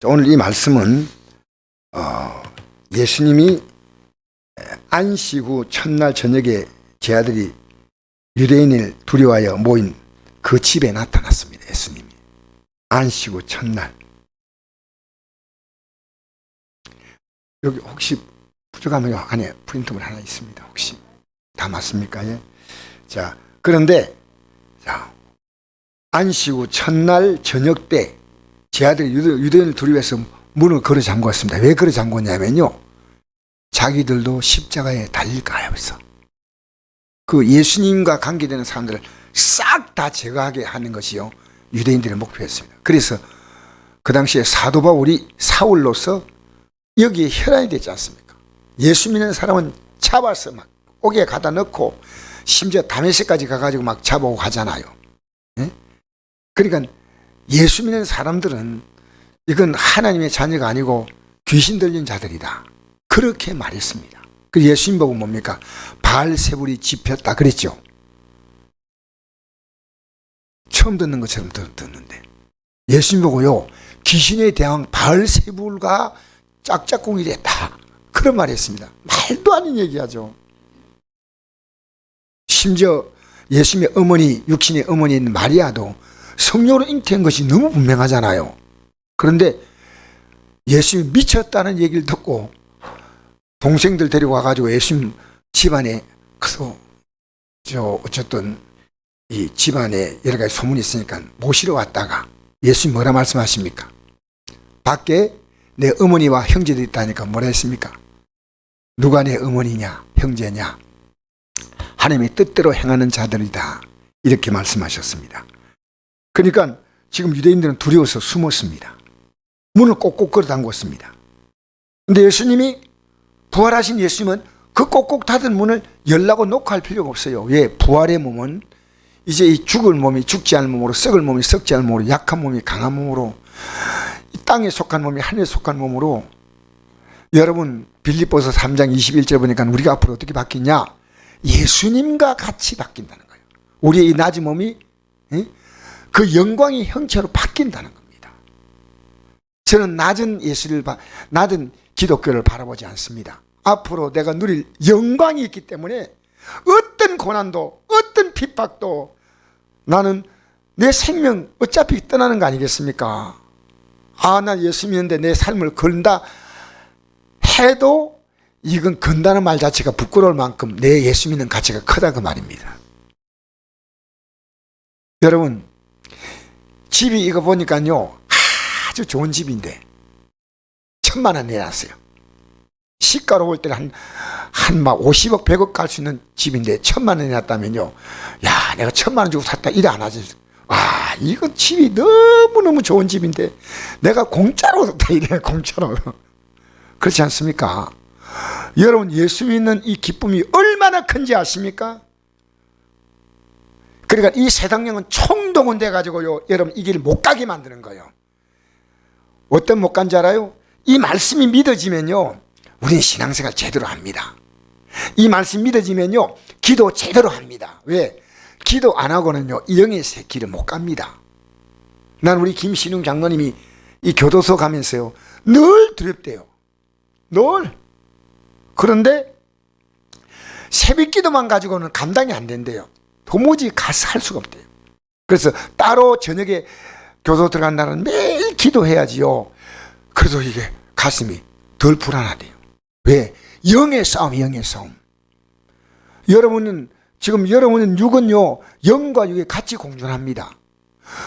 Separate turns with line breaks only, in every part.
오늘 이 말씀은 예수님이 안식 후 첫날 저녁에 제 아들이 유대인을 두려워하여 모인 그 집에 나타났습니다. 예수님이 안식 후 첫날. 여기 혹시 부족하면 안에 프린트물 하나 있습니다. 혹시 다 맞습니까? 예? 자, 그런데 안식 후 첫날 저녁 때 제 아들이 유대인을 두려워해서 문을 걸어 잠궜습니다. 왜 걸어 잠궜냐면요, 자기들도 십자가에 달릴까 해서 그 예수님과 관계되는 사람들을 싹 다 제거하게 하는 것이요, 유대인들의 목표였습니다. 그래서 그 당시에 사도 바울이 사울로서 여기에 혈안이 되지 않습니까? 예수 믿는 사람은 잡아서 막 옥에 가다 넣고 심지어 다메섹까지 가가지고 막 잡아오고 하잖아요. 예? 그러니까 예수 믿는 사람들은 이건 하나님의 자녀가 아니고 귀신 들린 자들이다, 그렇게 말했습니다. 그 예수님 보고 뭡니까? 바알세불이 집혔다 그랬죠. 처음 듣는 것처럼 듣는데 예수님 보고요, 귀신의 대왕 바알세불과 짝짝꿍이 됐다, 그런 말 했습니다. 말도 아닌 얘기하죠. 심지어 예수님의 어머니, 육신의 어머니인 마리아도 성령으로 잉태한 것이 너무 분명하잖아요. 그런데 예수님이 미쳤다는 얘기를 듣고 동생들 데리고 와가지고 예수님 집안에 가서 어쨌든 이 집안에 여러 가지 소문이 있으니까 모시러 왔다가 예수님 뭐라 말씀하십니까? 밖에 내 어머니와 형제들이 있다니까 뭐라 했습니까? 누가 내 어머니냐 형제냐? 하나님의 뜻대로 행하는 자들이다, 이렇게 말씀하셨습니다. 그러니까 지금 유대인들은 두려워서 숨었습니다. 문을 꼭꼭 걸어 잠궜습니다. 근데 예수님이, 부활하신 예수님은 그 꼭꼭 닫은 문을 열라고 놓고 할 필요가 없어요. 왜? 부활의 몸은 이제 이 죽을 몸이 죽지 않은 몸으로, 썩을 몸이 썩지 않은 몸으로, 약한 몸이 강한 몸으로, 이 땅에 속한 몸이 하늘에 속한 몸으로, 여러분 빌립보서 3장 21절 보니까 우리가 앞으로 어떻게 바뀌냐? 예수님과 같이 바뀐다는 거예요. 우리의 이 낮은 몸이 그 영광의 형체로 바뀐다는 겁니다. 저는 낮은 낮은 기독교를 바라보지 않습니다. 앞으로 내가 누릴 영광이 있기 때문에 어떤 고난도, 어떤 핍박도 나는 내 생명 어차피 떠나는 거 아니겠습니까? 나 예수 믿는데 내 삶을 건다 해도 이건 건다는 말 자체가 부끄러울 만큼 내 예수 믿는 가치가 크다, 그 말입니다. 여러분, 집이 이거 보니까요, 아주 좋은 집인데 1,000만 원 내놨어요. 시가로 볼 때는 한 막 50억 100억 갈 수 있는 집인데 1,000만 원 내놨다면요, 야, 내가 1,000만 원 주고 샀다 이래 안 하지. 와, 이거 집이 너무너무 좋은 집인데 내가 공짜로 샀다 이래, 공짜로. 그렇지 않습니까? 여러분, 예수 믿는 이 기쁨이 얼마나 큰지 아십니까? 그러니까 이 세상령은 총동원돼 가지고요, 여러분 이 길 못 가게 만드는 거예요. 어떤 못 간지 알아요? 이 말씀이 믿어지면요, 우리는 신앙생활 제대로 합니다. 이 말씀 믿어지면요, 기도 제대로 합니다. 왜? 기도 안 하고는요, 영의 길을 못 갑니다. 난 우리 김신웅 장로님이 이 교도소 가면서요, 늘 두렵대요. 늘. 그런데 새벽 기도만 가지고는 감당이 안 된대요. 도무지 가서 할 수가 없대요. 그래서 따로 저녁에 교도 들어간 날은 매일 기도해야지요. 그래도 이게 가슴이 덜 불안하대요. 왜? 영의 싸움, 영의 싸움. 여러분은 육은요, 영과 육이 같이 공존합니다.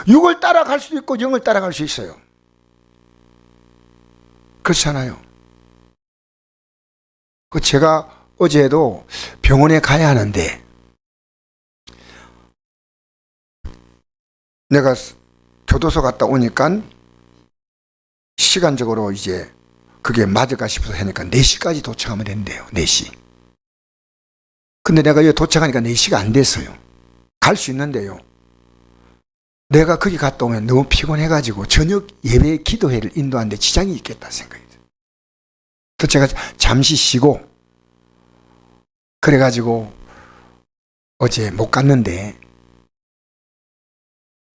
육을 따라갈 수도 있고 영을 따라갈 수 있어요. 그렇잖아요. 제가 어제도 병원에 가야 하는데 내가 교도소 갔다 오니까 시간적으로 이제 그게 맞을까 싶어서 하니까 4시까지 도착하면 된대요. 4시. 근데 내가 여기 도착하니까 4시가 안 됐어요. 갈 수 있는데요, 내가 거기 갔다 오면 너무 피곤해가지고 저녁 예배 기도회를 인도하는데 지장이 있겠다 생각이 들어요. 그래서 제가 잠시 쉬고, 그래가지고 어제 못 갔는데,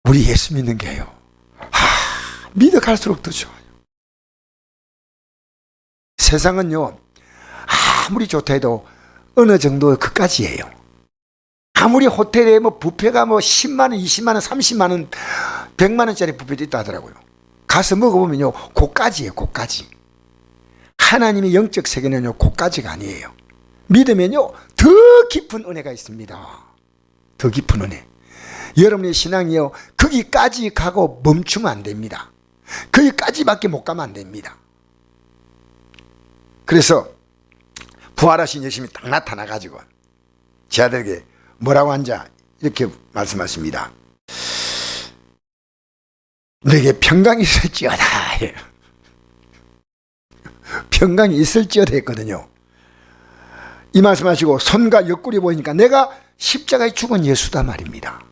우리 예수 믿는 게요, 믿어 갈수록 더 좋아요. 세상은요, 아무리 좋다 해도 어느 정도 그까지예요. 아무리 호텔에 뭐 뷔페가 뭐 10만 원, 20만 원, 30만 원, 100만 원짜리 뷔페도 있다 하더라고요. 가서 먹어보면요, 고까지예요, 고까지. 하나님의 영적 세계는요, 고까지가 아니에요. 믿으면요, 더 깊은 은혜가 있습니다. 더 깊은 은혜. 여러분의 신앙이요, 거기까지 가고 멈추면 안 됩니다. 거기까지밖에 못 가면 안 됩니다. 그래서 부활하신 예수님이 딱 나타나가지고 제 아들에게 뭐라고 한자 이렇게 말씀하십니다. 너에게 평강이 있을지어다. 평강이 있을지어다 했거든요. 이 말씀하시고 손과 옆구리 보이니까 내가 십자가에 죽은 예수다 말입니다.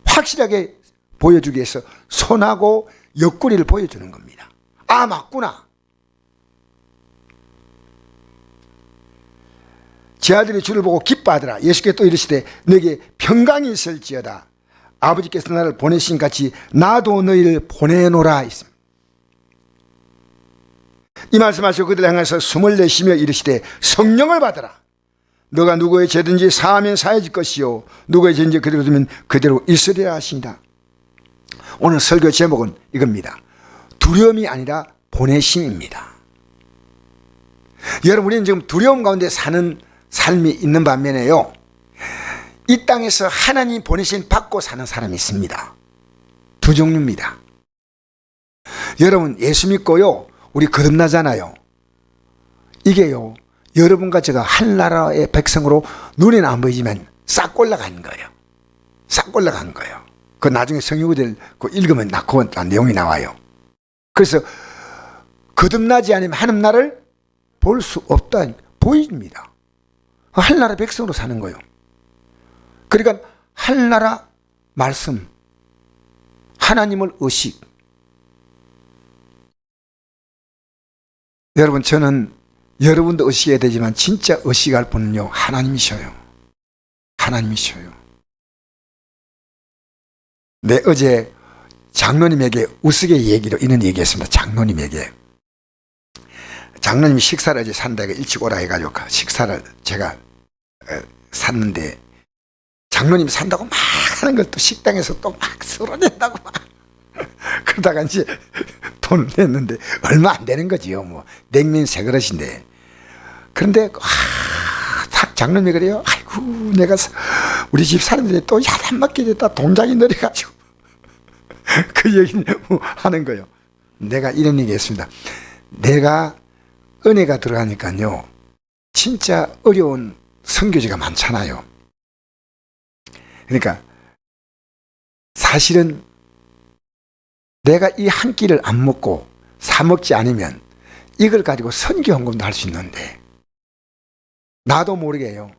확실하게 보여주기 위해서 손하고 옆구리를 보여주는 겁니다. 아, 맞구나. 제 아들이 주를 보고 기뻐하더라. 예수께서 또 이르시되 너에게 평강이 있을지어다. 아버지께서 나를 보내신 같이 나도 너희를 보내노라 했습니다. 이 말씀하시고 그들을 향해서 숨을 내쉬며 이르시되 성령을 받으라. 너가 누구의 죄든지 사하면 사해질 것이요 누구의 죄든지 그대로 두면 그대로 있으리라 하시니라. 오늘 설교 제목은 이겁니다. 두려움이 아니라 보내심입니다. 여러분, 우리는 지금 두려움 가운데 사는 삶이 있는 반면에요, 이 땅에서 하나님 보내신 받고 사는 사람이 있습니다. 두 종류입니다. 여러분, 예수 믿고요, 우리 거듭나잖아요. 이게요, 여러분과 제가 한나라의 백성으로 눈에는 안 보이지만 싹 올라간 거예요. 싹 올라간 거예요. 그 나중에 성유구들 읽으면 그 내용이 나와요. 그래서 거듭나지 않으면 하나님 나라를 볼 수 없다. 보입니다. 한나라 백성으로 사는 거예요. 그러니까 한나라 말씀, 하나님을 의식. 여러분, 저는 여러분도 의식해야 되지만 진짜 의식할 분은요, 하나님이셔요. 하나님이셔요. 네, 어제 장로님에게 우스갯얘기로 이런 얘기했습니다. 장로님이 식사를 어제 산다고 일찍 오라 해가지고 식사를 제가 샀는데, 장로님이 산다고 막 하는 걸 또 식당에서 또 막 쓸어낸다고 막 그러다가 이제 돈을 냈는데 얼마 안 되는 거지요. 뭐 냉면 세 그릇인데. 그런데 장로님이 그래요. 아이고, 내가 우리 집 사람들이 또 야단 맞게 됐다. 동장이 내려가지고 그 얘기는 하는 거예요. 내가 이런 얘기 했습니다. 내가 은혜가 들어가니까요, 진짜 어려운 선교지가 많잖아요. 그러니까 사실은 내가 이 한 끼를 안 먹고 사 먹지 않으면 이걸 가지고 선교 헌금도 할 수 있는데, 나도 모르게요,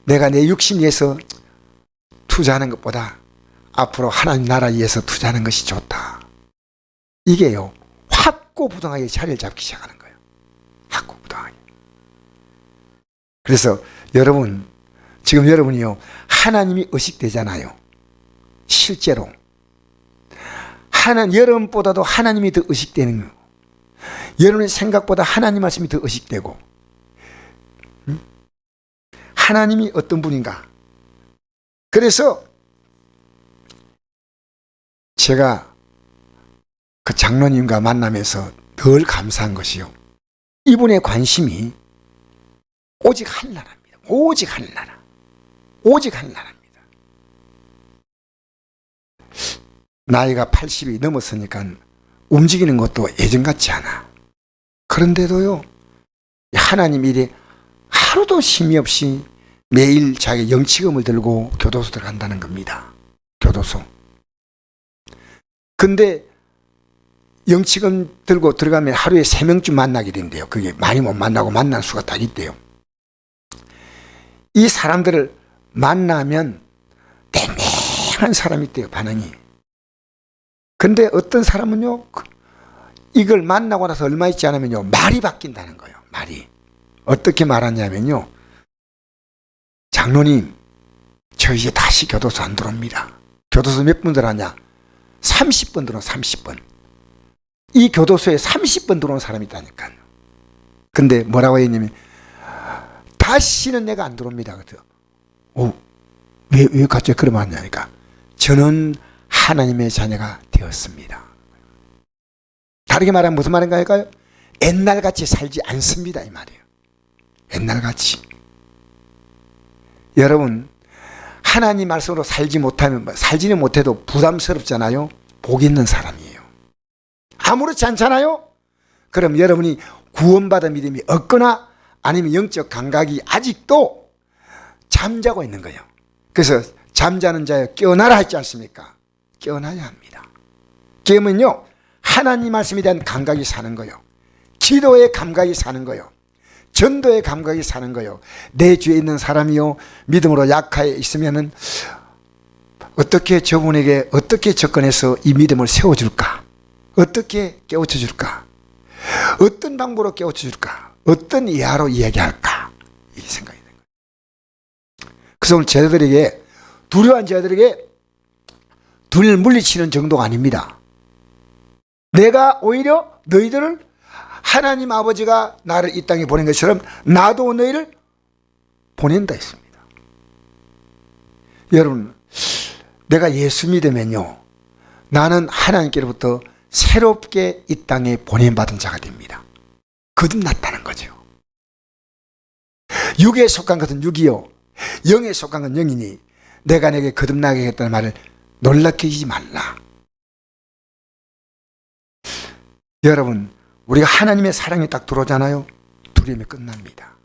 내가 내 육신 위해서 투자하는 것보다 앞으로 하나님 나라 위해서 투자하는 것이 좋다. 이게요, 확고부동하게 자리를 잡기 시작하는 거예요. 확고부동하게. 그래서 여러분, 지금 여러분이요, 하나님이 의식되잖아요. 실제로 여러분보다도 하나님이 더 의식되는 거예요. 여러분의 생각보다 하나님 말씀이 더 의식되고, 하나님이 어떤 분인가. 그래서 제가 그 장로님과 만나면서 늘 감사한 것이요, 이분의 관심이 오직 한나라입니다. 오직 한나라. 오직 한나라입니다. 나이가 80이 넘었으니까 움직이는 것도 예전 같지 않아. 그런데도요, 하나님 일에 하루도 쉼이 없이 매일 자기 영치금을 들고 교도소 들어간다는 겁니다. 교도소. 근데 영치금 들고 들어가면 하루에 3명쯤 만나게 된대요. 그게 많이 못 만나고 만난 수가 딱 있대요. 이 사람들을 만나면 땡땡한 사람이 있대요, 반응이. 근데 어떤 사람은요, 이걸 만나고 나서 얼마 있지 않으면요, 말이 바뀐다는 거예요. 말이. 어떻게 말하냐면요, 장로님, 저 이제 다시 교도소 안 들어옵니다. 교도소 몇 분 들어왔냐? 30번 들어온 30번. 이 교도소에 30번 들어온 사람이 있다니까요. 근데 뭐라고 했냐면 다시는 내가 안 들어옵니다. 왜 갑자기 그러면 안 되냐니까 저는 하나님의 자녀가 되었습니다. 다르게 말하면 무슨 말인가요? 옛날같이 살지 않습니다 이 말이에요. 옛날같이. 여러분 하나님 말씀으로 살지는 못해도 부담스럽잖아요. 복 있는 사람이에요. 아무렇지 않잖아요. 그럼 여러분이 구원받은 믿음이 없거나 아니면 영적 감각이 아직도 잠자고 있는 거예요. 그래서 잠자는 자여 깨어나라 했지 않습니까? 깨어나야 합니다. 깨우면요 하나님 말씀에 대한 감각이 사는 거예요. 기도의 감각이 사는 거예요. 전도의 감각이 사는 거예요. 내 주위에 있는 사람이요 믿음으로 약하에 있으면은 어떻게 저분에게 어떻게 접근해서 이 믿음을 세워줄까? 어떻게 깨우쳐줄까? 어떤 방법으로 깨우쳐줄까? 어떤 이하로 이야기할까? 이 생각이 드는 거예요. 그래서 오늘 제자들에게 두려워한 제자들에게 둘을 물리치는 정도가 아닙니다. 내가 오히려 너희들을 하나님 아버지가 나를 이 땅에 보낸 것처럼 나도 너희를 보낸다 했습니다. 여러분 내가 예수 믿으면요 나는 하나님께로부터 새롭게 이 땅에 보냄받은 자가 됩니다. 거듭났다는 거죠. 육에 속한 것은 육이요 영에 속한 건 영이니 내가 내게 거듭나게 하겠다는 말을 놀랍게 하지 말라. 여러분 우리가 하나님의 사랑이 딱 들어오잖아요. 두려움이 끝납니다.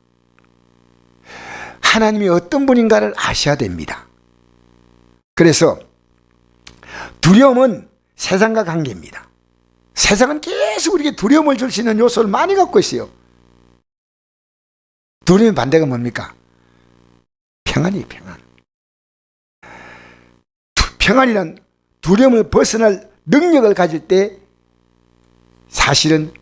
하나님이 어떤 분인가를 아셔야 됩니다. 그래서 두려움은 세상과 관계입니다. 세상은 계속 우리에게 두려움을 줄 수 있는 요소를 많이 갖고 있어요. 두려움의 반대가 뭡니까? 평안이에요. 평안. 평안이란 두려움을 벗어날 능력을 가질 때 사실은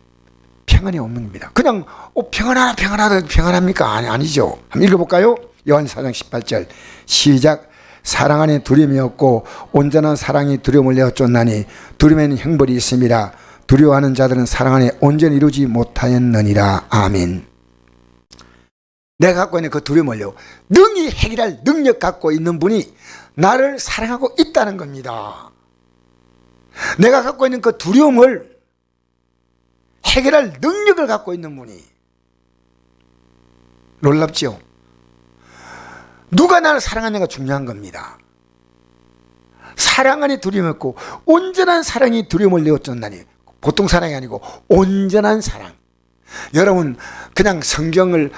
평안이 없는 겁니다. 그냥 평안합니까? 아니죠. 한번 읽어볼까요? 요한서 4장 18절 시작. 사랑 안에 두려움이 없고 온전한 사랑이 두려움을 내어 쫓나니 두려움에는 형벌이 있습니다. 두려워하는 자들은 사랑 안에 온전히 이루지 못하였느니라. 아멘. 내가 갖고 있는 그 두려움을요 능히 해결할 능력 갖고 있는 분이 나를 사랑하고 있다는 겁니다. 내가 갖고 있는 그 두려움을 해결할 능력을 갖고 있는 분이 놀랍죠. 누가 나를 사랑하느냐가 중요한 겁니다. 사랑 안에 두려움이 없고 온전한 사랑이 두려움을 내어 쫓나니 보통 사랑이 아니고 온전한 사랑. 여러분 그냥 성경을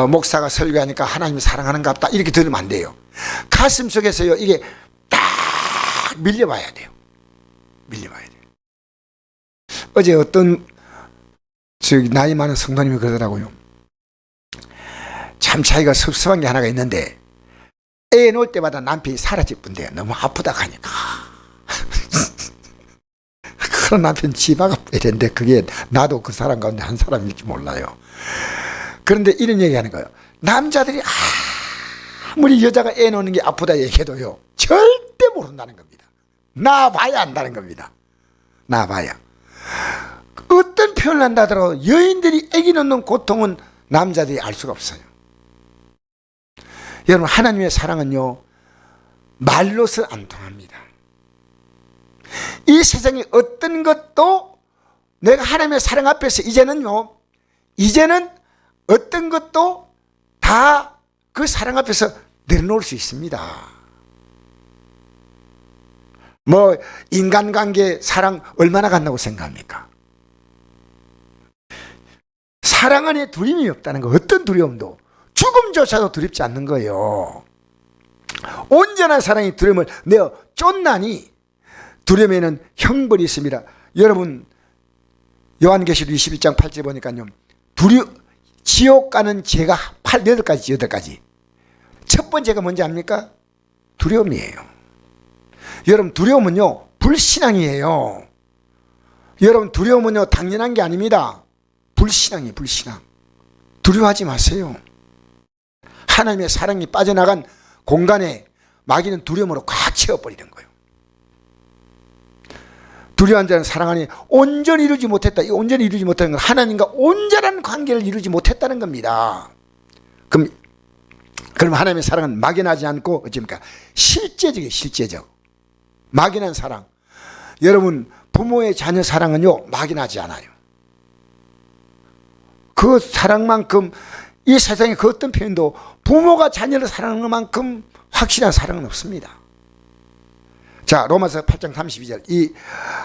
목사가 설교하니까 하나님이 사랑하는가 보다 이렇게 들으면 안 돼요. 가슴 속에서요 이게 딱 밀려봐야 돼요. 밀려봐야 돼요. 어제 어떤 나이 많은 성도님이 그러더라고요. 참 자기가 섭섭한 게 하나가 있는데 애 놓을 때마다 남편이 사라질 뿐데 너무 아프다 하니까 그런 남편 지바가 이랬는데 그게 나도 그 사람 가운데 한 사람일지 몰라요. 그런데 이런 얘기하는 거예요. 남자들이 아무리 여자가 애 놓는 게 아프다 얘기해도요 절대 모른다는 겁니다. 나봐야 안다는 겁니다. 나봐야. 어떤 표현을 한다더라도 여인들이 애기 낳는 고통은 남자들이 알 수가 없어요. 여러분 하나님의 사랑은요 말로서 안 통합니다. 이 세상의 어떤 것도 내가 하나님의 사랑 앞에서 이제는 어떤 것도 다 그 사랑 앞에서 내려놓을 수 있습니다. 뭐 인간관계 사랑 얼마나 간다고 생각합니까? 사랑 안에 두려움이 없다는 거 어떤 두려움도 죽음조차도 두렵지 않는 거예요. 온전한 사랑이 두려움을 내어 쫓나니 두려움에는 형벌이 있습니다. 여러분 요한계시록 21장 8절 보니까요 지옥 가는 죄가 8가지. 첫 번째가 뭔지 압니까? 두려움이에요. 여러분 두려움은요 불신앙이에요. 여러분 두려움은요 당연한 게 아닙니다. 불신앙이에요. 불신앙. 두려워하지 마세요. 하나님의 사랑이 빠져나간 공간에 마귀는 두려움으로 꽉 채워버리는 거예요. 두려워한 자는 사랑하니 온전히 이루지 못했다. 이 온전히 이루지 못하는 건 하나님과 온전한 관계를 이루지 못했다는 겁니다. 그럼 하나님의 사랑은 막연하지 않고 어찌입니까? 실제적이에요. 실제적. 막연한 사랑. 여러분, 부모의 자녀 사랑은요, 막연하지 않아요. 그 사랑만큼 이 세상의 그 어떤 표현도 부모가 자녀를 사랑하는 것만큼 확실한 사랑은 없습니다. 자, 로마서 8장 32절. 이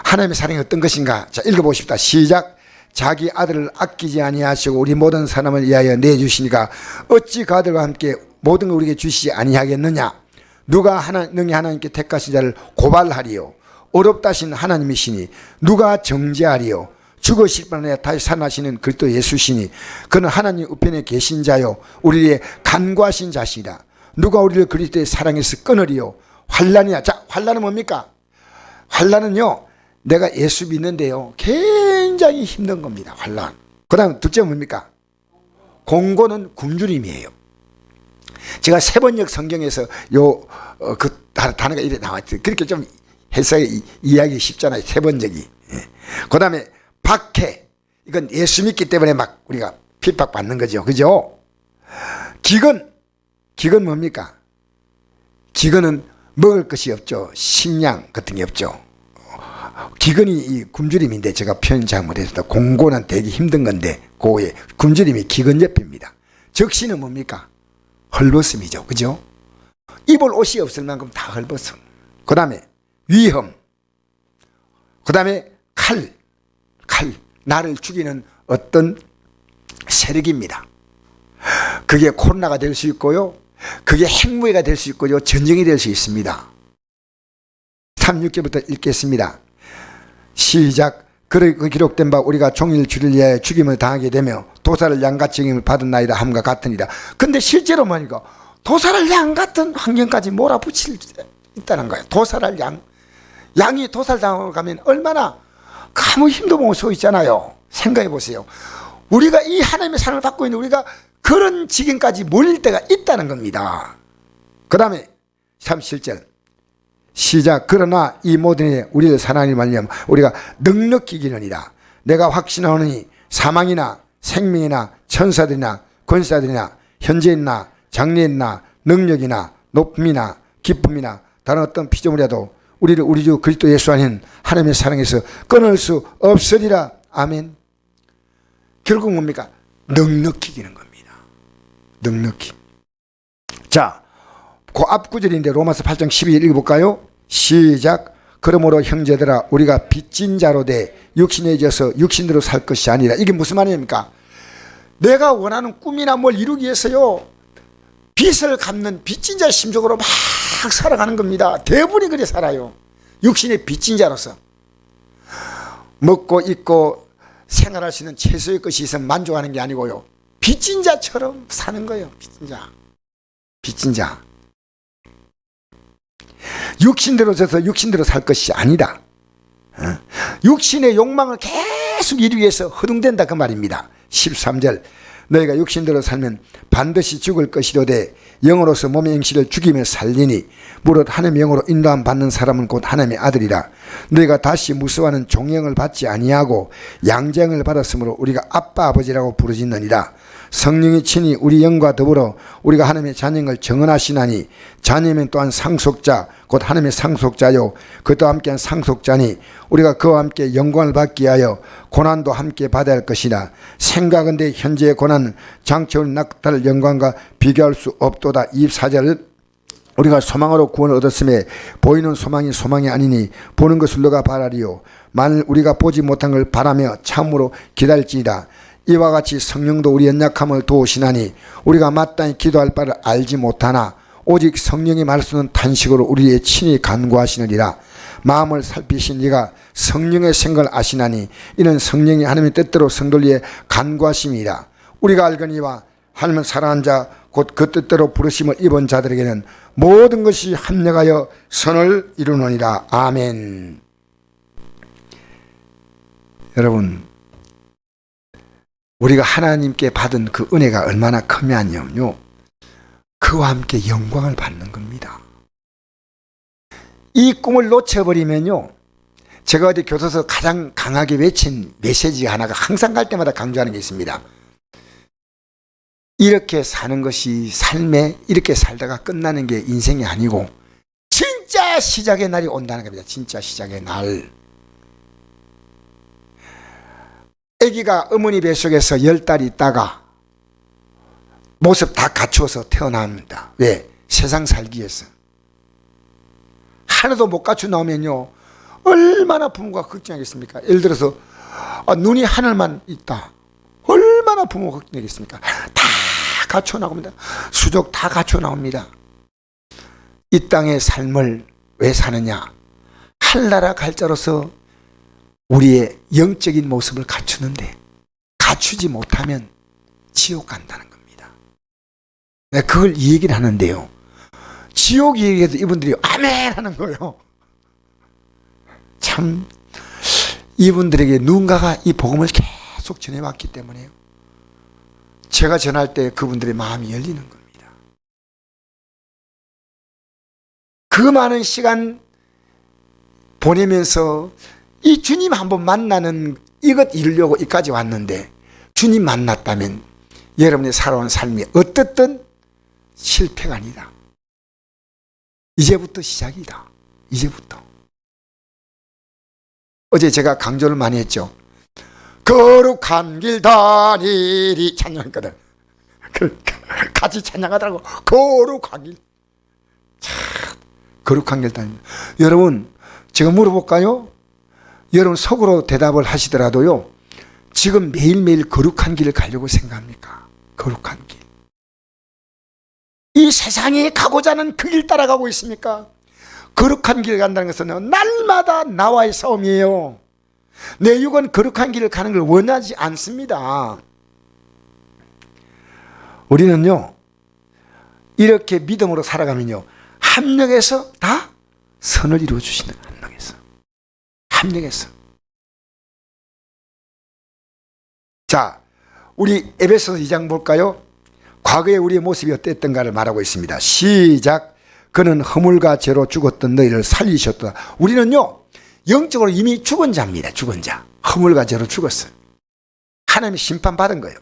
하나님의 사랑이 어떤 것인가? 자, 읽어보십시다. 시작. 자기 아들을 아끼지 아니하시고 우리 모든 사람을 위하여 내주시니까 어찌 그 아들과 함께 모든 걸 우리에게 주시지 아니하겠느냐? 누가 능히 하나님께 택하신 자를 고발하리요? 어렵다신 하나님이시니 누가 정죄하리요? 죽으실 뻔하여 다시 살아나시는 그리스도 예수시니 그는 하나님 우편에 계신 자요 우리의 간구하신 자시라. 누가 우리를 그리스도의 사랑에서 끊으리요? 환난이야. 자, 환난은 뭡니까? 환난은요, 내가 예수 믿는데요, 굉장히 힘든 겁니다. 환난. 그 다음 둘째 뭡니까? 공고는 굶주림이에요. 제가 세번역 성경에서 그 단어가 이래 나왔죠. 그렇게 좀 해석이 이해하기 쉽잖아요. 세번역이. 그 다음에 박해. 이건 예수 믿기 때문에 막 우리가 핍박받는 거죠. 그죠? 기근. 기근 뭡니까? 기근은 먹을 것이 없죠. 식량 같은 게 없죠. 기근이 이 굶주림인데 제가 표현 잘못해서 공고는 되게 힘든 건데 고의 굶주림이 기근 옆입니다. 적시는 뭡니까? 헐벗음이죠. 그죠? 입을 옷이 없을 만큼 다 헐벗음. 그 다음에 위험. 그 다음에 칼. 나를 죽이는 어떤 세력입니다. 그게 코로나가 될 수 있고요. 그게 핵무기가 될 수 있고요. 전쟁이 될 수 있습니다. 36절부터 읽겠습니다. 시작. 그 기록된 바 우리가 종일 주를 위하여 죽임을 당하게 되며 도살을 양같이 영임을 받은 나이다 함과 같으니라. 근데 실제로 뭐니까 도살을 양 같은 환경까지 몰아붙일 있다는 거예요. 도살을 양이 도살당하고 가면 얼마나 아무 힘도 못 써 있잖아요. 생각해 보세요. 우리가 이 하나님의 사랑을 받고 있는 우리가 그런 지경까지 몰릴 때가 있다는 겁니다. 그 다음에 37절 시작. 그러나 이 모든 에 우리를 사랑하니 말미암아 우리가 넉넉히 이기느니라. 내가 확신하노니 사망이나 생명이나 천사들이나 권사들이나 현재이나 장래이나 능력이나 높음이나 기쁨이나 다른 어떤 피조물이라도 우리를 우리 주 그리스도 예수 안에는 하나님의 사랑에서 끊을 수 없으리라. 아멘. 결국 뭡니까? 넉넉히 이기는 겁니다. 넉넉히. 자, 그 앞구절인데 로마서 8장 12절 읽어볼까요? 시작. 그러므로 형제들아 우리가 빚진 자로 돼 육신에 져서 육신대로 살 것이 아니라. 이게 무슨 말입니까? 내가 원하는 꿈이나 뭘 이루기 위해서요, 빚을 갚는 빚진 자 심적으로 막 살아가는 겁니다. 대부분이 그래 살아요. 육신의 빚진 자로서. 먹고 입고 생활할 수 있는 최소의 것이 있으면 만족하는 게 아니고요, 빚진 자처럼 사는 거예요. 빚진 자. 육신대로 져서 육신대로 살 것이 아니다. 육신의 욕망을 계속 이루기 위해서 허둥댄다 그 말입니다. 13절 너희가 육신대로 살면 반드시 죽을 것이로되 영으로서 몸의 행실을 죽이며 살리니 무릇 하나님의 영으로 인도함 받는 사람은 곧 하나님의 아들이라. 너희가 다시 무수하는 종영을 받지 아니하고 양자형을 받았으므로 우리가 아빠 아버지라고 부르짖느니라. 성령이 친히 우리 영과 더불어 우리가 하나님의 자녀를 정언하시나니 자녀면 또한 상속자 곧 하나님의 상속자요 그와 함께한 상속자니 우리가 그와 함께 영광을 받기 위하여 고난도 함께 받아야 할 것이라. 생각은데 현재의 고난은 장차올 낙탈 영광과 비교할 수 없도다. 24절 우리가 소망으로 구원을 얻었음에 보이는 소망이 소망이 아니니 보는 것을 누가 바라리요. 만일 우리가 보지 못한 걸 바라며 참으로 기다릴지이다. 이와 같이 성령도 우리 연약함을 도우시나니 우리가 마땅히 기도할 바를 알지 못하나 오직 성령이 말씀은 탄식으로 우리의 친히 간구하시느니라. 마음을 살피신 이가 성령의 생각을 아시나니 이는 성령이 하나님의 뜻대로 성도를 위해 간구하심이라. 우리가 알거니와 하나님을 사랑한 자 곧 그 뜻대로 부르심을 입은 자들에게는 모든 것이 합력하여 선을 이루느니라. 아멘. 여러분, 우리가 하나님께 받은 그 은혜가 얼마나 크면요, 그와 함께 영광을 받는 겁니다. 이 꿈을 놓쳐버리면요, 제가 어디 교도소 가장 강하게 외친 메시지 하나가 항상 갈 때마다 강조하는 게 있습니다. 이렇게 사는 것이 삶에 이렇게 살다가 끝나는 게 인생이 아니고 진짜 시작의 날이 온다는 겁니다. 진짜 시작의 날. 아기가 어머니 뱃속에서 10달 있다가 모습 다 갖추어서 태어납니다. 왜? 세상 살기 위해서. 하나도 못 갖추 나오면요 얼마나 부모가 걱정하겠습니까? 예를 들어서 눈이 하늘만 있다. 얼마나 부모가 걱정하겠습니까? 다 갖춰 나옵니다. 수족 다 갖춰 나옵니다. 이 땅의 삶을 왜 사느냐? 한나라 갈자로서 우리의 영적인 모습을 갖추는데 갖추지 못하면 지옥 간다는 겁니다. 내가 그걸 이 얘기를 하는데요. 지옥 얘기해도 이분들이 아멘 하는 거예요. 참 이분들에게 누군가가 이 복음을 계속 전해왔기 때문에요. 제가 전할 때 그분들의 마음이 열리는 겁니다. 그 많은 시간 보내면서 이 주님 한번 만나는 이것 이루려고 여기까지 왔는데 주님 만났다면 여러분의 살아온 삶이 어떻든 실패가 아니다. 이제부터 시작이다. 이제부터. 어제 제가 강조를 많이 했죠. 거룩한 길 다니리 찬양했거든. 같이 찬양하더라고. 거룩한 길. 참, 거룩한 길 다니리. 여러분, 제가 물어볼까요? 여러분 속으로 대답을 하시더라도요. 지금 매일매일 거룩한 길을 가려고 생각합니까? 거룩한 길. 이 세상에 가고자 하는 그 길 따라가고 있습니까? 거룩한 길 간다는 것은 날마다 나와의 싸움이에요. 내 육은 거룩한 길을 가는 걸 원하지 않습니다. 우리는요 이렇게 믿음으로 살아가면요 합력해서 다 선을 이루어 주시는 합력해서. 자, 우리 에베소서 2장 볼까요? 과거에 우리의 모습이 어땠던가를 말하고 있습니다. 시작. 그는 허물과 죄로 죽었던 너희를 살리셨다. 우리는요 영적으로 이미 죽은 자입니다. 죽은 자. 허물과 죄로 죽었어요. 하나님이 심판받은 거예요.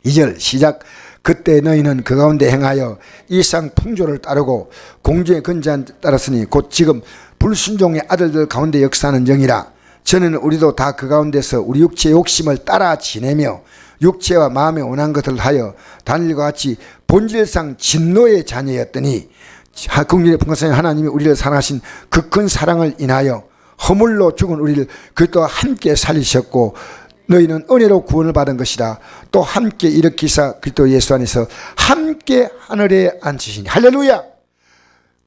2절 시작. 그때 너희는 그 가운데 행하여 일상 풍조를 따르고 공중의 근자에 따랐으니 곧 지금 불순종의 아들들 가운데 역사하는 영이라. 저는 우리도 다 그 가운데서 우리 육체의 욕심을 따라 지내며 육체와 마음에 원한 것을 하여 다니엘과 같이 본질상 진노의 자녀였더니 긍휼의 풍성하신 하나님이 우리를 사랑하신 그 큰 사랑을 인하여 허물로 죽은 우리를 그리스도와 함께 살리셨고 너희는 은혜로 구원을 받은 것이다. 또 함께 일으키사 그리스도 예수 안에서 함께 하늘에 앉히시니. 할렐루야.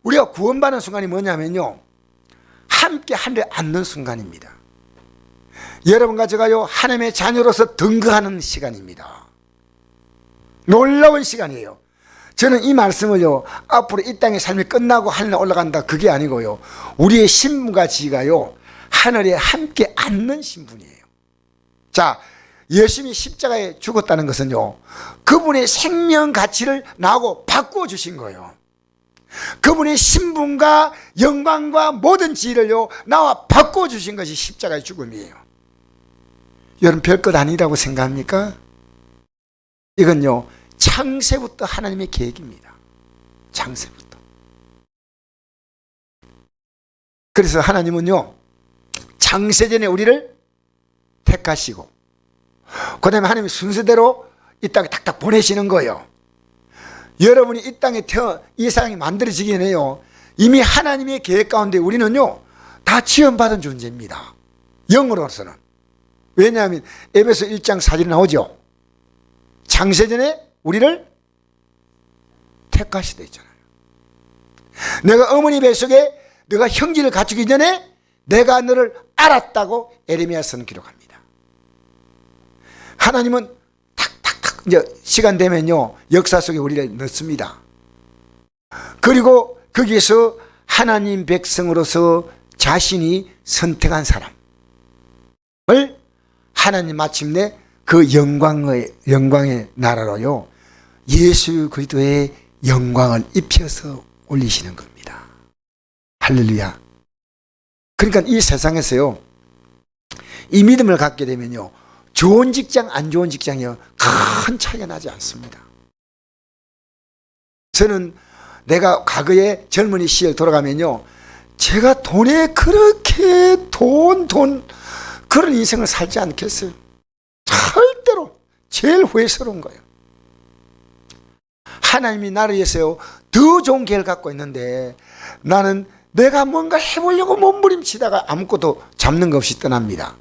우리가 구원받는 순간이 뭐냐면요 함께 하늘에 앉는 순간입니다. 여러분과 제가요 하나님의 자녀로서 등극하는 시간입니다. 놀라운 시간이에요. 저는 이 말씀을요 앞으로 이 땅의 삶이 끝나고 하늘에 올라간다 그게 아니고요 우리의 신분과 지위가요 하늘에 함께 앉는 신분이에요. 자, 예수님이 십자가에 죽었다는 것은요 그분의 생명 가치를 나하고 바꾸어 주신 거예요. 그분의 신분과 영광과 모든 지위를요 나와 바꾸어 주신 것이 십자가의 죽음이에요. 여러분 별것 아니라고 생각합니까? 이건요 창세부터 하나님의 계획입니다. 창세부터. 그래서 하나님은요 창세전에 우리를 택하시고 그 다음에 하나님이 순서대로 이 땅에 탁탁 보내시는 거예요. 여러분이 이 땅에 이 세상이 만들어지기 전에요 이미 하나님의 계획 가운데 우리는요 다 지원받은 존재입니다. 영으로서는. 왜냐하면 에베소 1장 4절에 나오죠. 창세전에 우리를 택하시다 했잖아요. 내가 어머니 뱃속에 내가 형질을 갖추기 전에 내가 너를 알았다고 에레미야서는 기록합니다. 하나님은 탁탁탁 이제 시간 되면요 역사 속에 우리를 넣습니다. 그리고 거기에서 하나님 백성으로서 자신이 선택한 사람을 하나님 마침내 그 영광의 나라로요 예수 그리스도의 영광을 입혀서 올리시는 겁니다. 할렐루야. 그러니까 이 세상에서요, 이 믿음을 갖게 되면요, 좋은 직장, 안 좋은 직장이요, 큰 차이가 나지 않습니다. 저는 내가 과거에 젊은이 시절 돌아가면요, 제가 돈에 그렇게 그런 인생을 살지 않겠어요. 절대로 제일 후회스러운 거예요. 하나님이 나를 위해서요, 더 좋은 계획을 갖고 있는데 나는 내가 뭔가 해보려고 몸부림치다가 아무것도 잡는 것 없이 떠납니다.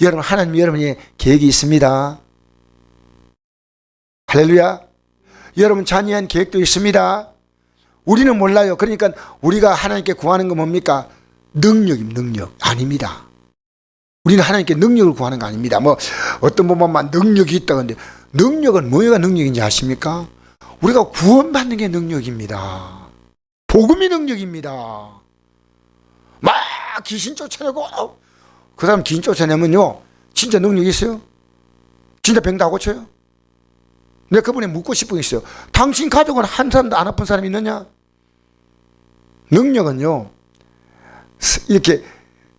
여러분, 하나님 여러분의 계획이 있습니다. 할렐루야. 여러분 자녀한 계획도 있습니다. 우리는 몰라요. 그러니까 우리가 하나님께 구하는 건 뭡니까? 능력 아닙니다. 우리는 하나님께 능력을 구하는 거 아닙니다. 뭐 어떤 분만 능력이 있다는데, 능력은 뭐가 능력인지 아십니까? 우리가 구원받는 게 능력입니다. 복음이 능력입니다. 막 귀신 쫓아내고, 그 사람 귀신 쫓아내면요, 진짜 능력이 있어요? 진짜 병 다 고쳐요? 내가 그분에 묻고 싶은 게 있어요. 당신 가족은 한 사람도 안 아픈 사람이 있느냐? 능력은요, 이렇게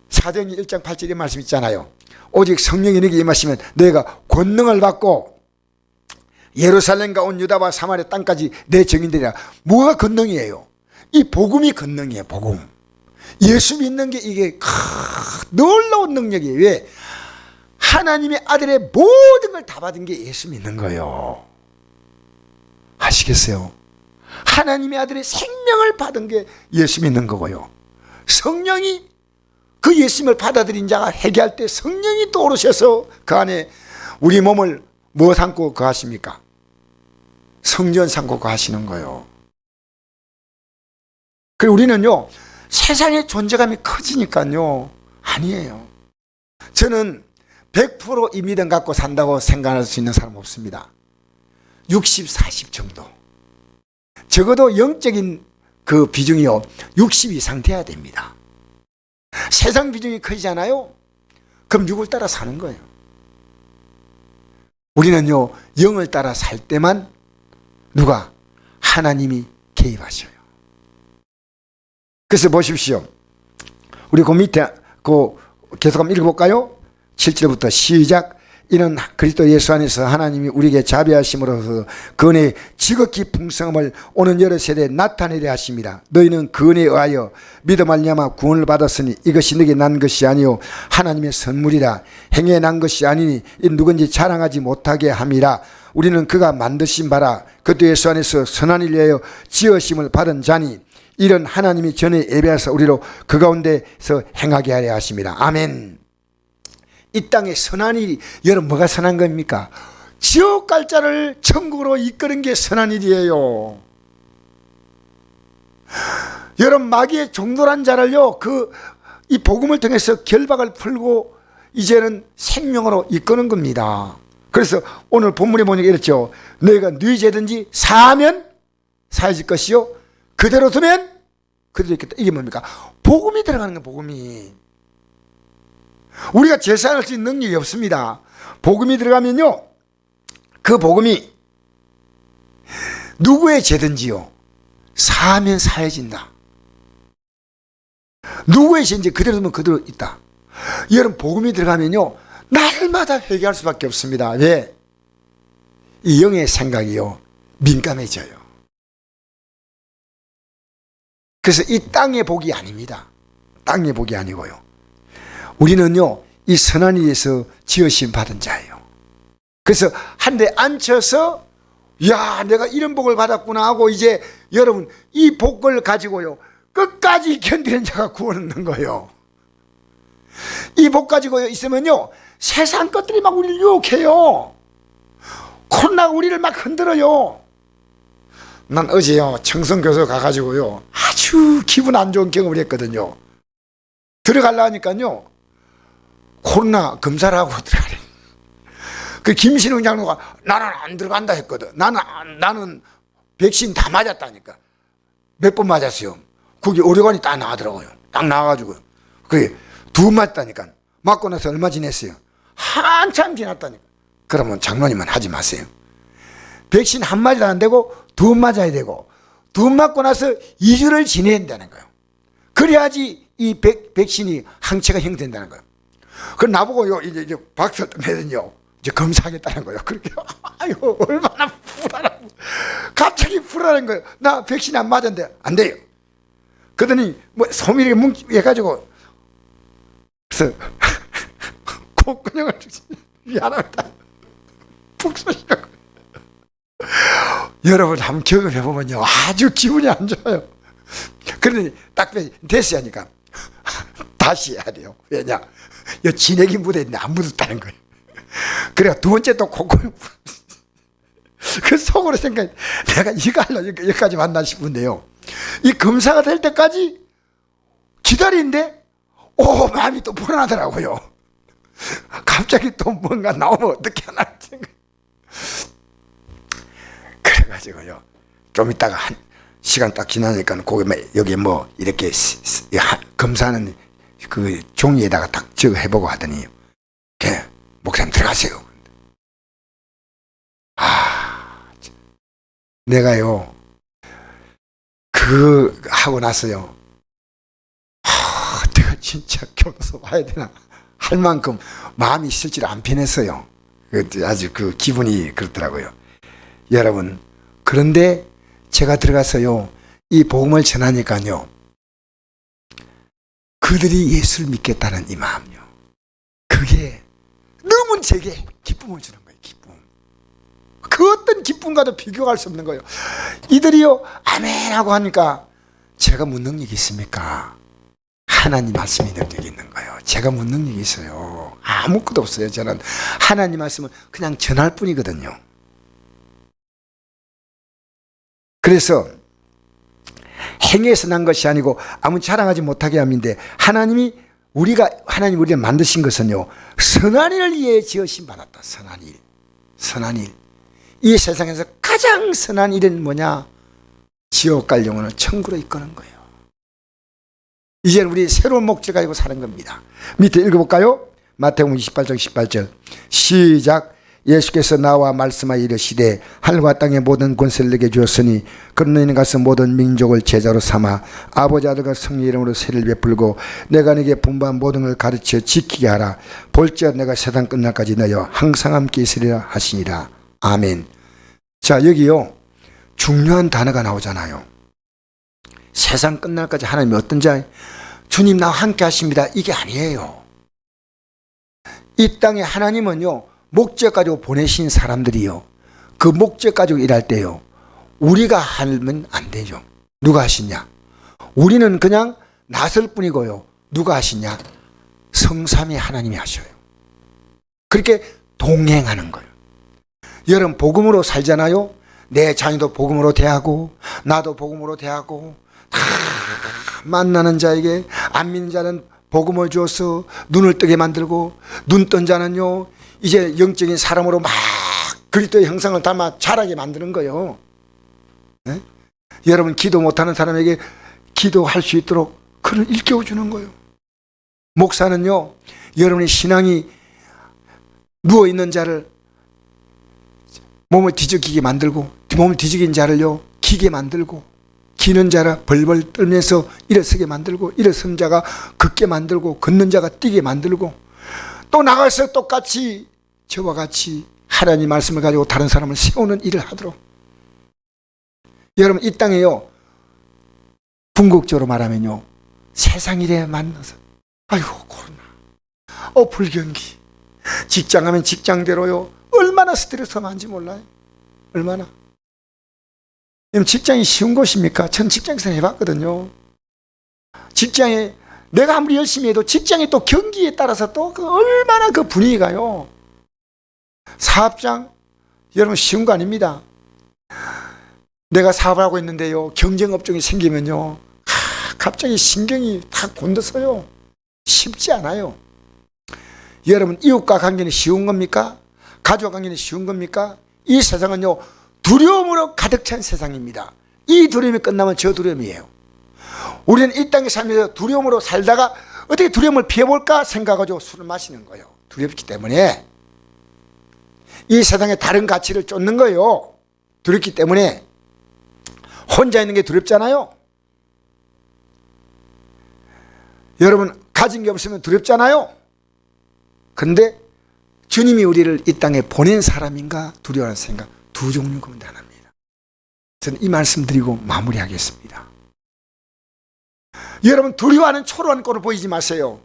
사도행전 1장 8절의 말씀 있잖아요. 오직 성령이 너에게 임하시면 너희가 권능을 받고 예루살렘과 온 유다와 사마리아 땅까지 내 증인들이라. 뭐가 권능이에요? 이 복음이 권능이에요. 복음. 예수 믿는 게 이게 놀라운 능력이에요. 왜? 하나님의 아들의 모든 걸 다 받은 게 예수 믿는 거예요. 아시겠어요? 하나님의 아들의 생명을 받은 게 예수 믿는 거고요. 성령이, 그 예수님을 받아들인 자가 회개할 때 성령이 또 오르셔서 그 안에 우리 몸을 뭐 삼고 거하십니까? 성전 삼고 거하시는 거예요. 그리고 우리는요, 세상의 존재감이 커지니까요, 아니에요. 저는 100% 이 믿음 갖고 산다고 생각할 수 있는 사람 없습니다. 60, 40 정도. 적어도 영적인 그 비중이요, 60 이상 돼야 됩니다. 세상 비중이 커지잖아요. 그럼 육을 따라 사는 거예요. 우리는요, 영을 따라 살 때만 누가? 하나님이 개입하셔요. 그래서 보십시오. 우리 그 밑에 계속 한번 읽어볼까요? 7절부터 시작. 이는 그리스도 예수 안에서 하나님이 우리에게 자비하심으로써 그 은혜의 지극히 풍성함을 오는 여러 세대에 나타내려 하심이라. 너희는 그 은혜에 의하여 믿어 말미암아 구원을 받았으니 이것이 너에게 난 것이 아니요 하나님의 선물이라. 행해 난 것이 아니니 이 누군지 자랑하지 못하게 함이라. 우리는 그가 만드신 바라 그리스도 예수 안에서 선한 일 위하여 지으심을 받은 자니 이런 하나님이 전에 예배하사 우리로 그 가운데서 행하게 하려 하심이라. 아멘. 이 땅에 선한 일이, 여러분 뭐가 선한 겁니까? 지옥 갈 자를 천국으로 이끄는 게 선한 일이에요. 여러분 마귀의 종돌한 자를요, 이 복음을 통해서 결박을 풀고 이제는 생명으로 이끄는 겁니다. 그래서 오늘 본문에 보니까 이랬죠. 너희가 네 죄든지 사하면 사해질 것이요 그대로 두면 그대로 있겠다. 이게 뭡니까? 복음이 들어가는 거예요. 복음이. 우리가 제사할 수 있는 능력이 없습니다. 복음이 들어가면요, 그 복음이 누구의 죄든지요 사하면 사해진다. 누구의 죄인지 그대로 두면 그대로 있다. 여러분 복음이 들어가면요 날마다 회개할 수밖에 없습니다. 왜? 이 영의 생각이요 민감해져요. 그래서 이 땅의 복이 아닙니다. 땅의 복이 아니고요, 우리는요 이 선한 일에서 지으심 받은 자예요. 그래서 한 대 앉혀서 야 내가 이런 복을 받았구나 하고 이제 여러분 이 복을 가지고요 끝까지 견디는 자가 구원 얻는 거예요. 이 복 가지고 있으면요 세상 것들이 막 우리를 유혹해요. 코로나가 우리를 막 흔들어요. 난 어제요 청송교수 가가지고요 아주 기분 안 좋은 경험을 했거든요. 들어가려 하니까요 코로나 검사를 하고 들어가래. 그 김신웅 장로가 나는 안 들어간다 했거든. 나는 백신 다 맞았다니까. 몇 번 맞았어요. 거기 의료관이 딱 나가더라고요. 딱 나와가지고 그게 2번 맞았다니까. 맞고 나서 얼마 지냈어요? 한참 지났다니까. 그러면 장로님은 하지 마세요. 백신 한 마디도 안 되고 2번 맞아야 되고 2번 맞고 나서 2주를 지내야 된다는 거예요. 그래야지 이 백신이 항체가 형성된다는 거예요. 그 나보고 이제 박수를 뜨면요 이제 검사하겠다는 거예요. 그렇게 아이고 얼마나 불안하고 갑자기 불안한 거예요. 나 백신 안 맞았는데 안 돼요. 그러더니 뭐 소미를 뭉해가지고 그래서 콧구녕을 미안합니다. 푹 쏘시라고. 여러분 한번 경험해 보면요 아주 기분이 안 좋아요. 그러더니 딱 됐어야 하니까 다시 해야 돼요. 왜냐? 이 진액이 묻어있는데 안 묻었다는 거예요. 그래가 두 번째 또 콧구멍 그 속으로 생각 내가 이거 하려고 여기까지 왔나 싶은데요. 이 검사가 될 때까지 기다리는데 마음이 또 불안하더라고요. 갑자기 또 뭔가 나오면 어떻게 하나 생각. 그래가지고요 좀 있다가 한 시간 딱 지나니까 여기 뭐 이렇게 검사는 그 종이에다가 딱 적어 해보고 하더니 목사님 들어가세요. 내가요 그 하고 나서요 내가 진짜 교도소 와야 되나 할 만큼 마음이 실제로 안 편했어요. 아주 그 기분이 그렇더라고요. 여러분 그런데 제가 들어가서요 이 복음을 전하니까요 그들이 예수를 믿겠다는 이 마음요 그게 너무 제게 기쁨을 주는 거예요. 기쁨. 그 어떤 기쁨과도 비교할 수 없는 거예요. 이들이요 아멘 하고 하니까 제가 묻는 능력이 있습니까? 하나님 말씀이 능력이 있는 거예요. 제가 묻는 능력이 있어요. 아무것도 없어요. 저는 하나님 말씀을 그냥 전할 뿐이거든요. 그래서 행위에서 난 것이 아니고 아무 자랑하지 못하게 함인데 하나님 우리를 만드신 것은요 선한 일을 위해 지으신 받았다. 선한 일. 이 세상에서 가장 선한 일은 뭐냐? 지옥 갈 영혼을 천국으로 이끄는 거예요. 이제는 우리 새로운 목적 가지고 사는 겁니다. 밑에 읽어볼까요? 마태복음 28장 18절 시작. 예수께서 나와 말씀하여 이르시되 하늘과 땅의 모든 권세를 내게 주었으니 그런 너희는 가서 모든 민족을 제자로 삼아 아버지 아들과 성령 이름으로 세례를 베풀고 내가 네게 분부한 모든 걸 가르쳐 지키게 하라. 볼지어다 내가 세상 끝날까지 너희와 항상 함께 있으리라 하시니라. 아멘. 자 여기요 중요한 단어가 나오잖아요. 세상 끝날까지 하나님이 어떤 자 주님 나와 함께 하십니다. 이게 아니에요. 이 땅에 하나님은요 목적 가지고 보내신 사람들이요 그 목적 가지고 일할 때요 우리가 하면 안 되죠. 누가 하시냐? 우리는 그냥 나설 뿐이고요 누가 하시냐? 성삼위 하나님이 하셔요. 그렇게 동행하는 거예요. 여러분 복음으로 살잖아요. 내 자녀도 복음으로 대하고 나도 복음으로 대하고 다 만나는 자에게 안 믿는 자는 복음을 주어서 눈을 뜨게 만들고 눈 뜬 자는요 이제 영적인 사람으로 막 그리스도의 형상을 담아 자라게 만드는 거예요. 네? 여러분 기도 못하는 사람에게 기도할 수 있도록 그를 일깨워주는 거예요. 목사는요 여러분의 신앙이 누워있는 자를 몸을 뒤적이게 만들고 몸을 뒤적인 자를요 기게 만들고 기는 자라 벌벌 떨면서 일어서게 만들고 일어선 자가 걷게 만들고 걷는 자가 뛰게 만들고 또 나가서 똑같이 저와 같이 하나님 말씀을 가지고 다른 사람을 세우는 일을 하도록. 여러분 이 땅에요 궁극적으로 말하면요 세상 일에 만나서 아이고 코로나 불경기 직장 하면 직장대로요 얼마나 스트레스 많은지 몰라요. 얼마나. 직장이 쉬운 곳입니까? 전 직장에서 해봤거든요. 직장에 내가 아무리 열심히 해도 직장이 또 경기에 따라서 또 얼마나 그 분위기가요. 사업장 여러분 쉬운 거 아닙니다. 내가 사업을 하고 있는데요 경쟁업종이 생기면요 갑자기 신경이 다 곤두서요. 쉽지 않아요. 여러분 이웃과 관계는 쉬운 겁니까? 가족 관계는 쉬운 겁니까? 이 세상은요 두려움으로 가득 찬 세상입니다. 이 두려움이 끝나면 저 두려움이에요. 우리는 이 땅에 살면서 두려움으로 살다가 어떻게 두려움을 피해볼까 생각하고 술을 마시는 거예요. 두렵기 때문에 이 세상에 다른 가치를 쫓는 거예요. 두렵기 때문에 혼자 있는 게 두렵잖아요. 여러분 가진 게 없으면 두렵잖아요. 그런데 주님이 우리를 이 땅에 보낸 사람인가 두려워하는 생각 두 종류 가운데 하나입니다. 저는 이 말씀 드리고 마무리하겠습니다. 여러분 두려워하는 초라한 꼴을 보이지 마세요.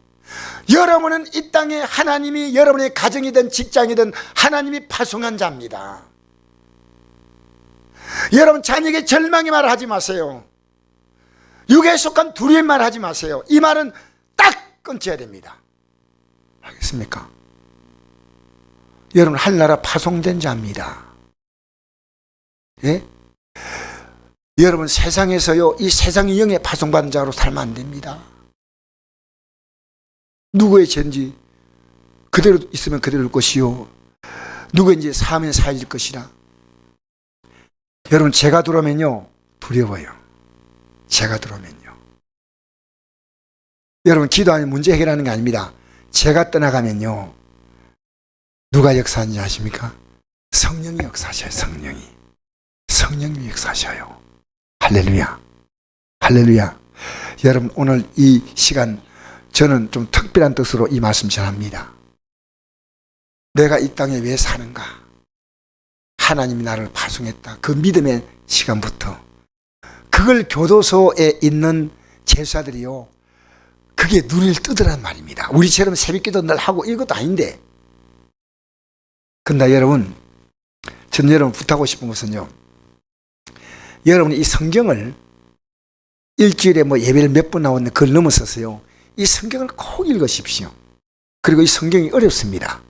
여러분은 이 땅에 하나님이 여러분의 가정이든 직장이든 하나님이 파송한 자입니다. 여러분 자녀에게 절망의 말을 하지 마세요. 육에 속한 두려움의 말을 하지 마세요. 이 말은 딱 끊쳐야 됩니다. 알겠습니까? 여러분 하늘나라 파송된 자입니다. 예? 여러분 세상에서요 이 세상의 영에 파송받은 자로 살면 안 됩니다. 누구의 죄인지 그대로 있으면 그대로일 것이요 누구인지 사하면 사해질 것이라. 여러분 죄가 들어오면요 두려워요. 죄가 들어오면요. 여러분 기도하면 문제 해결하는 게 아닙니다. 죄가 떠나가면요 누가 역사하는지 아십니까? 성령이 역사하셔요. 성령이 역사하셔요. 할렐루야. 할렐루야. 여러분 오늘 이 시간 저는 좀 특별한 뜻으로 이 말씀 전합니다. 내가 이 땅에 왜 사는가? 하나님이 나를 파송했다. 그 믿음의 시간부터 그걸 교도소에 있는 제사들이요 그게 눈을 뜨더란 말입니다. 우리처럼 새벽기도 늘 하고 이것도 아닌데. 근데 여러분 전 여러분 부탁하고 싶은 것은요 여러분이 이 성경을 일주일에 예배를 몇 번 나오는데 그걸 넘어서서요 이 성경을 꼭 읽으십시오. 그리고 이 성경이 어렵습니다.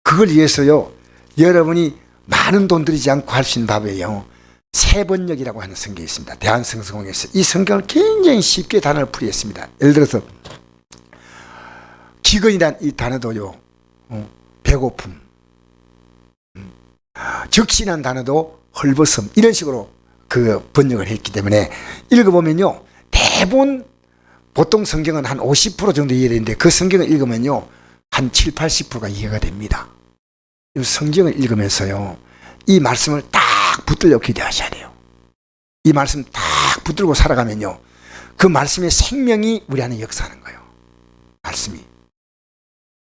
그걸 위해서요 여러분이 많은 돈 들이지 않고 할 수 있는 방법이에요. 세번역이라고 하는 성경이 있습니다. 대한성서공에서 이 성경을 굉장히 쉽게 단어를 풀이했습니다. 예를 들어서 기근이란 이 단어도요 배고픔, 적신한 단어도 헐벗음 이런 식으로 그 번역을 했기 때문에 읽어보면요 대부분 보통 성경은 한 50% 정도 이해되는데 그 성경을 읽으면요 한 7, 80%가 이해가 됩니다. 성경을 읽으면서요 이 말씀을 딱 붙들려 기대하셔야 돼요. 이 말씀 딱 붙들고 살아가면요 그 말씀의 생명이 우리 안에 역사하는 거예요. 말씀이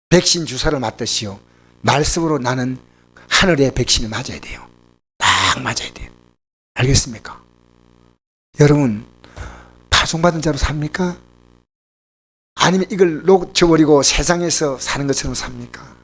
백신 주사를 맞듯이요 말씀으로 나는 하늘의 백신을 맞아야 돼요. 딱 맞아야 돼요. 알겠습니까? 여러분 파송받은 자로 삽니까? 아니면 이걸 놓쳐버리고 세상에서 사는 것처럼 삽니까?